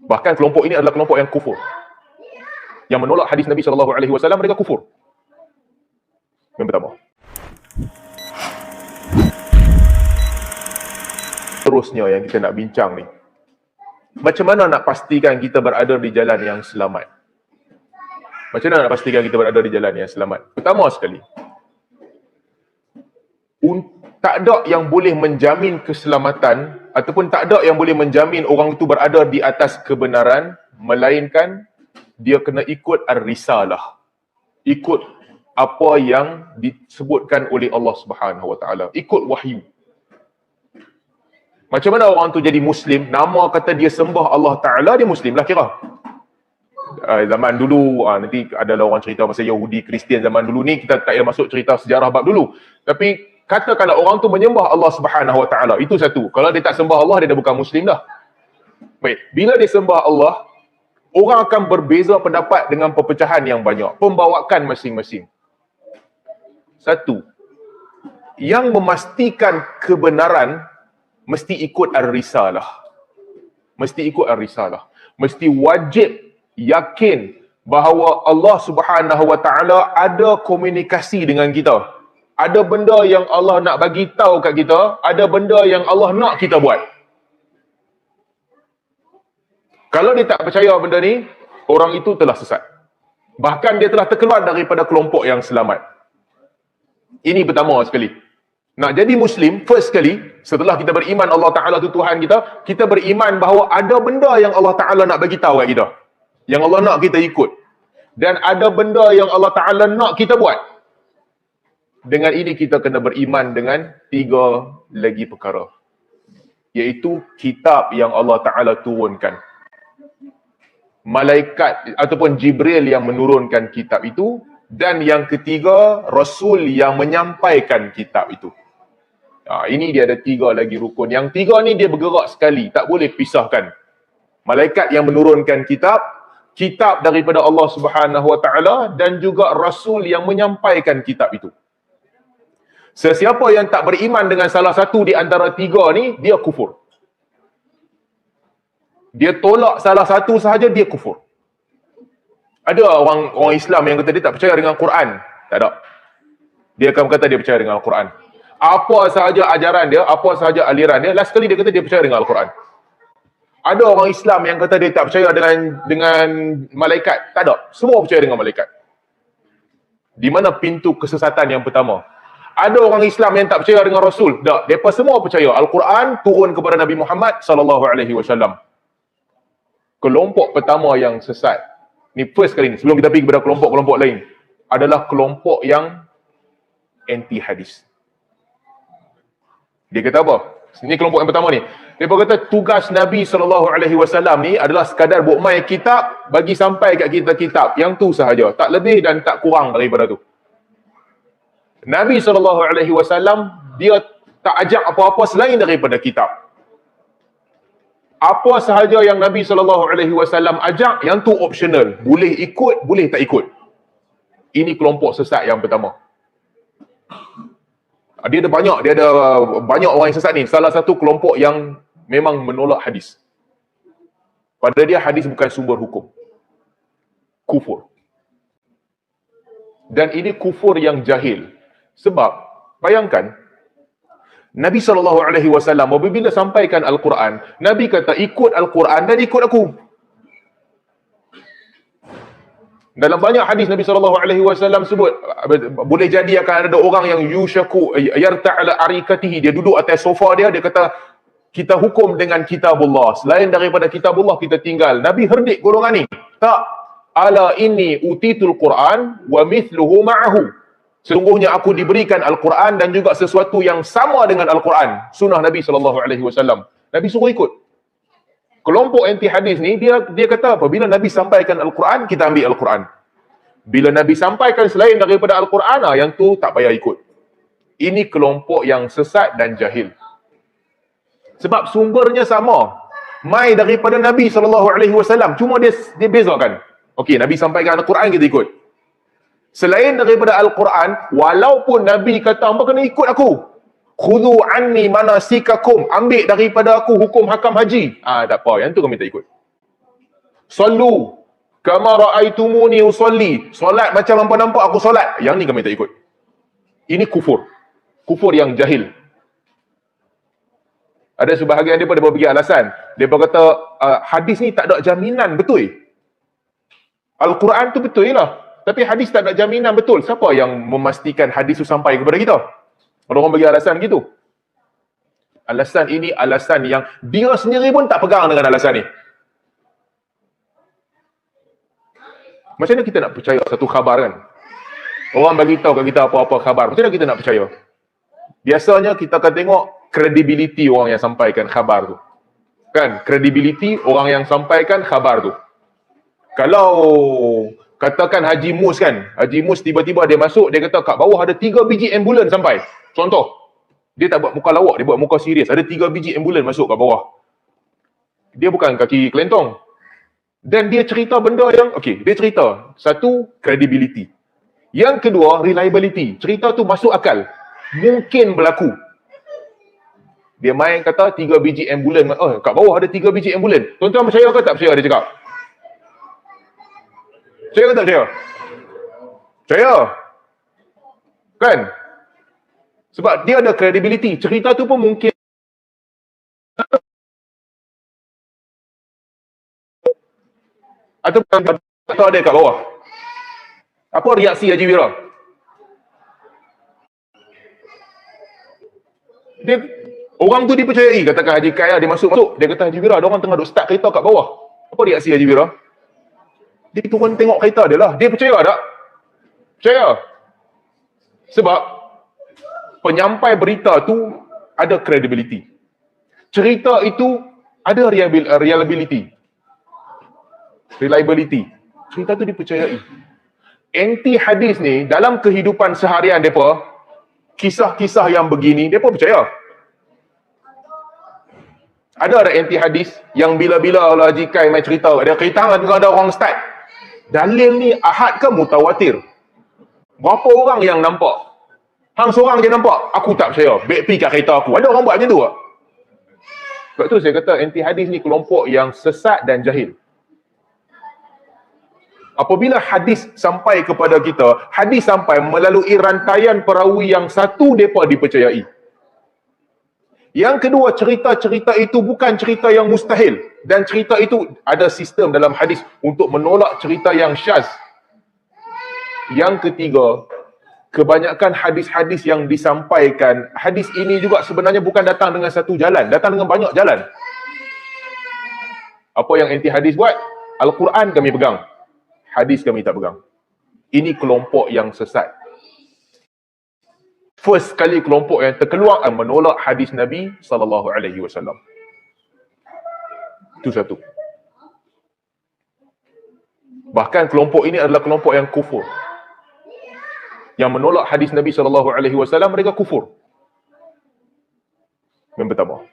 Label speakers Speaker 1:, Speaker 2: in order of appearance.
Speaker 1: Bahkan kelompok ini adalah kelompok yang kufur. Yang menolak hadis Nabi SAW, mereka kufur. Yang pertama. Terusnya yang kita nak bincang ni, macam mana nak pastikan kita berada di jalan yang selamat? Macam mana nak pastikan kita berada di jalan yang selamat? Pertama sekali, tak ada yang boleh menjamin keselamatan ataupun tak ada yang boleh menjamin orang itu berada di atas kebenaran, melainkan dia kena ikut ar-risalah. Ikut apa yang disebutkan oleh Allah Subhanahu Wa Taala. Ikut wahyu. Macam mana orang tu jadi Muslim? Nama kata dia sembah Allah Ta'ala, dia Muslim lah kira. Zaman dulu, nanti adalah orang cerita pasal Yahudi, Kristian zaman dulu ni, kita tak payah masuk cerita sejarah bab dulu. Tapi, katakanlah orang tu menyembah Allah Subhanahu Wa Ta'ala, itu satu. Kalau dia tak sembah Allah, dia dah bukan Muslim dah. Baik, bila dia sembah Allah, orang akan berbeza pendapat dengan perpecahan yang banyak. Pembawakan masing-masing. Satu, yang memastikan kebenaran, mesti ikut ar-risalah. Mesti ikut ar-risalah. Mesti wajib yakin bahawa Allah Subhanahu Wa Taala ada komunikasi dengan kita. Ada benda yang Allah nak bagi tahu kat kita, ada benda yang Allah nak kita buat. Kalau dia tak percaya benda ni, orang itu telah sesat. Bahkan dia telah terkeluar daripada kelompok yang selamat. Ini pertama sekali. Nak jadi Muslim, first sekali, setelah kita beriman Allah Ta'ala itu Tuhan kita, kita beriman bahawa ada benda yang Allah Ta'ala nak bagi tahu kat kita. Yang Allah nak kita ikut. Dan ada benda yang Allah Ta'ala nak kita buat. Dengan ini kita kena beriman dengan 3 lagi perkara. Iaitu kitab yang Allah Ta'ala turunkan. Malaikat ataupun Jibril yang menurunkan kitab itu. Dan yang ketiga, Rasul yang menyampaikan kitab itu. Ini dia ada 3 lagi rukun. Yang 3 ni dia bergerak sekali, tak boleh pisahkan. Malaikat yang menurunkan kitab, kitab daripada Allah Subhanahu Wa Taala dan juga Rasul yang menyampaikan kitab itu. Sesiapa yang tak beriman dengan salah satu di antara 3 ni, dia kufur. Dia tolak salah satu sahaja, dia kufur. Ada orang Islam yang kata dia tak percaya dengan Quran. Tak ada. Dia akan berkata dia percaya dengan Al-Quran. Apa sahaja ajaran dia, apa sahaja aliran dia, last kali dia kata dia percaya dengan Al-Quran. Ada orang Islam yang kata dia tak percaya dengan malaikat. Tak ada. Semua percaya dengan malaikat. Di mana pintu kesesatan yang pertama? Ada orang Islam yang tak percaya dengan Rasul. Tak. Mereka semua percaya. Al-Quran turun kepada Nabi Muhammad SAW. Kelompok pertama yang sesat, ni first kali ni, sebelum kita pergi kepada kelompok-kelompok lain, adalah kelompok yang anti hadis. Dia kata apa? Ini kelompok yang pertama ni. Dia kata tugas Nabi SAW ni adalah sekadar buat mai kitab, bagi sampai kat kita kitab. Yang tu sahaja. Tak lebih dan tak kurang daripada tu. Nabi SAW, dia tak ajak apa-apa selain daripada kitab. Apa sahaja yang Nabi SAW ajak, yang tu optional. Boleh ikut, boleh tak ikut. Ini kelompok sesat yang pertama. Dia ada banyak orang yang sesat ni. Salah satu kelompok yang memang menolak hadis. Pada dia hadis bukan sumber hukum. Kufur. Dan ini kufur yang jahil. Sebab, bayangkan, Nabi SAW apabila sampaikan Al-Quran, Nabi kata ikut Al-Quran dan ikut aku. Dalam banyak hadis Nabi SAW sebut, boleh jadi akan ada orang yang yushaku yarta'ala arikatihi, dia duduk atas sofa dia kata, kita hukum dengan kitabullah. Selain daripada kitabullah kita tinggal. Nabi herdik golongan ni. Tak. Ala inni utitul Quran wa mithluhu ma'ahu. Sesungguhnya aku diberikan Al-Quran dan juga sesuatu yang sama dengan Al-Quran. Sunnah Nabi SAW. Nabi suruh ikut. Kelompok anti hadis ni, dia kata apa? Bila Nabi sampaikan Al-Quran, kita ambil Al-Quran. Bila Nabi sampaikan selain daripada Al-Quran, yang tu tak payah ikut. Ini kelompok yang sesat dan jahil. Sebab sumbernya sama. Mai daripada Nabi SAW. Cuma dia bezakan. Okey, Nabi sampaikan Al-Quran, kita ikut. Selain daripada Al-Quran, walaupun Nabi kata, hangpa kena ikut aku. Khudhu anni manasikakum. Ambil daripada aku hukum hakam haji. Tak apa, yang tu kami tak ikut. Sallu kama ra'aitumuni usolli. Solat macam nampak aku solat. Yang ni kami tak ikut. Ini kufur. Kufur yang jahil. Ada sebahagian dia bagi alasan. Dia kata hadis ni tak ada jaminan betul. Al-Quran tu betul lah. Tapi hadis tak ada jaminan betul. Siapa yang memastikan hadis tu sampai kepada kita? Orang bagi alasan gitu. Alasan ini alasan yang dia sendiri pun tak pegang dengan alasan ni. Macam mana kita nak percaya satu khabar kan? Orang bagi tahu kat kita apa-apa khabar. Macam mana kita nak percaya? Biasanya kita akan tengok credibility orang yang sampaikan khabar tu. Kan? Credibility orang yang sampaikan khabar tu. Kalau katakan Haji Mus kan, Haji Mus tiba-tiba dia masuk, dia kata kat bawah ada 3 biji ambulans sampai. Contoh. Dia tak buat muka lawak, dia buat muka serius. Ada 3 biji ambulans masuk kat bawah. Dia bukan kaki kelentong. Dan dia cerita benda yang, okey, dia cerita. Satu, credibility. Yang kedua, reliability. Cerita tu masuk akal. Mungkin berlaku. Dia main kata 3 biji ambulans. Kat bawah ada 3 biji ambulans. Tuan-tuan percaya ke tak percaya dia cakap? Percaya ke tak percaya? Percaya. Kan? Sebab dia ada credibility. Cerita tu pun mungkin atau ada kat bawah. Apa reaksi Haji Wira? Orang tu dipercayai. Katakan Haji Kaya dia masuk. Dia kata Haji Wira, ada orang tengah duk start kereta kat bawah. Apa reaksi Haji Wira? Dia turun tengok kereta dia lah. Dia percaya tak? Percaya. Sebab penyampai berita tu ada credibility. Cerita itu ada reliability. Cerita tu dipercayai. Anti hadis ni dalam kehidupan seharian depa, kisah-kisah yang begini depa percaya. Ada anti hadis yang bila-bila Haji Kai main cerita, ada cerita ada orang start. Dalil ni ahad ke mutawatir? Berapa orang yang nampak? Hang seorang je nampak, aku tak percaya. Baik pergi kat kereta aku. Ada orang buat macam tu tak? Sebab tu saya kata anti hadis ni kelompok yang sesat dan jahil. Apabila hadis sampai kepada kita, hadis sampai melalui rantaian perawi yang satu mereka dipercayai. Yang kedua, cerita-cerita itu bukan cerita yang mustahil. Dan cerita itu ada sistem dalam hadis untuk menolak cerita yang syaz. Yang ketiga, kebanyakan hadis-hadis yang disampaikan, hadis ini juga sebenarnya bukan datang dengan satu jalan, datang dengan banyak jalan. Apa yang anti hadis buat? Al-Quran kami pegang, hadis kami tak pegang. Ini kelompok yang sesat. First kali kelompok yang terkeluar menolak hadis Nabi SAW. Itu satu. Bahkan kelompok ini adalah kelompok yang kufur. Yang menolak hadis Nabi SAW, mereka kufur. Yang pertama.